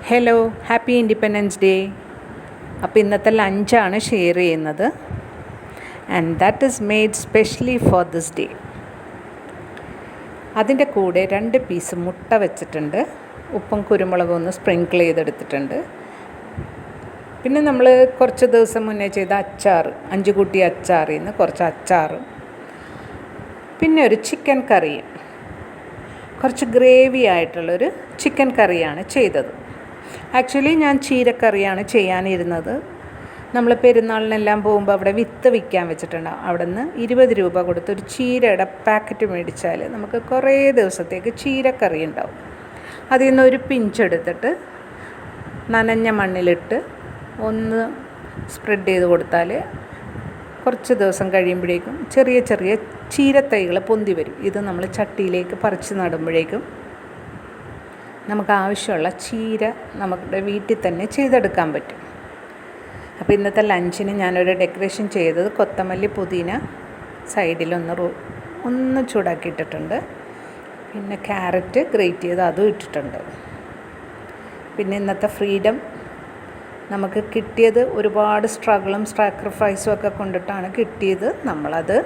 Hello, happy independence day. അപ്പോൾ ഇന്നത്തെ ലഞ്ചാണ് share ചെയ്യുന്നത്. And that is made specially for this day. അതിൻ്റെ കൂടെ 2 പീസ് മുട്ട വെച്ചിട്ടുണ്ട്. ഉപ്പും കുരുമുളകും ഒന്ന് സ്പ്രിങ്കിൾ ചെയ്തെടുത്തിട്ടുണ്ട്. പിന്നെ നമ്മൾ കുറച്ച് ദിവസം മുന്നേ ചെയ്ത അച്ചാർ, 5 കൂട്ടി അച്ചാറിൽ നിന്ന് കുറച്ച് അച്ചാറും, പിന്നെ ഒരു ചിക്കൻ കറിയും, കുറച്ച് ഗ്രേവി ആയിട്ടുള്ളൊരു ചിക്കൻ കറിയാണ് ചെയ്തത്. ആക്ച്വലി ഞാൻ ചീരക്കറിയാണ് ചെയ്യാനിരുന്നത്. നമ്മൾ പെരുന്നാളിനെല്ലാം പോകുമ്പോൾ അവിടെ വിത്ത് വിൽക്കാൻ വെച്ചിട്ടുണ്ടാകും. അവിടെ നിന്ന് 20 രൂപ കൊടുത്ത് ഒരു ചീരയുടെ പാക്കറ്റ് മേടിച്ചാൽ നമുക്ക് കുറേ ദിവസത്തേക്ക് ചീരക്കറി ഉണ്ടാവും. അതിൽ നിന്ന് ഒരു പിഞ്ചെടുത്തിട്ട് നനഞ്ഞ മണ്ണിലിട്ട് ഒന്ന് സ്പ്രെഡ് ചെയ്ത് കൊടുത്താൽ കുറച്ച് ദിവസം കഴിയുമ്പോഴേക്കും ചെറിയ ചെറിയ ചീരത്തൈകൾ പൊന്തി വരും. ഇത് നമ്മൾ ചട്ടിയിലേക്ക് പറിച്ച് നടുമ്പോഴേക്കും നമുക്ക് ആവശ്യമുള്ള ചീര നമ്മുടെ വീട്ടിൽ തന്നെ ചെയ്തെടുക്കാൻ പറ്റും. അപ്പോൾ ഇന്നത്തെ ലഞ്ചിന് ഞാനൊരു ഡെക്കറേഷൻ ചെയ്തത് കൊത്തമല്ലി പുതിന സൈഡിലൊന്ന് ചൂടാക്കിയിട്ടിട്ടുണ്ട്. പിന്നെ ക്യാരറ്റ് ഗ്രേറ്റ് ചെയ്ത് അതും ഇട്ടിട്ടുണ്ട്. പിന്നെ ഇന്നത്തെ ഫ്രീഡം നമുക്ക് കിട്ടിയത് ഒരുപാട് സ്ട്രഗിളും സാക്രിഫൈസും ഒക്കെ കൊണ്ടിട്ടാണ് കിട്ടിയത്. നമ്മളത്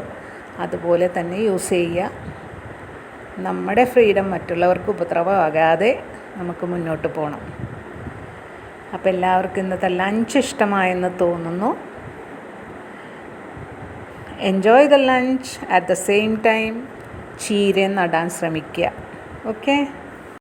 അതുപോലെ തന്നെ യൂസ് ചെയ്യുക. നമ്മുടെ ഫ്രീഡം മറ്റുള്ളവർക്ക് ഉപദ്രവമാകാതെ നമുക്ക് മുന്നോട്ട് പോകണം. അപ്പോൾ എല്ലാവർക്കും ഇന്നത്തെ ലഞ്ച് ഇഷ്ടമായെന്ന് തോന്നുന്നു. Enjoy the lunch. At the same time ചീര നടാൻ ശ്രമിക്കുക. ഓക്കെ.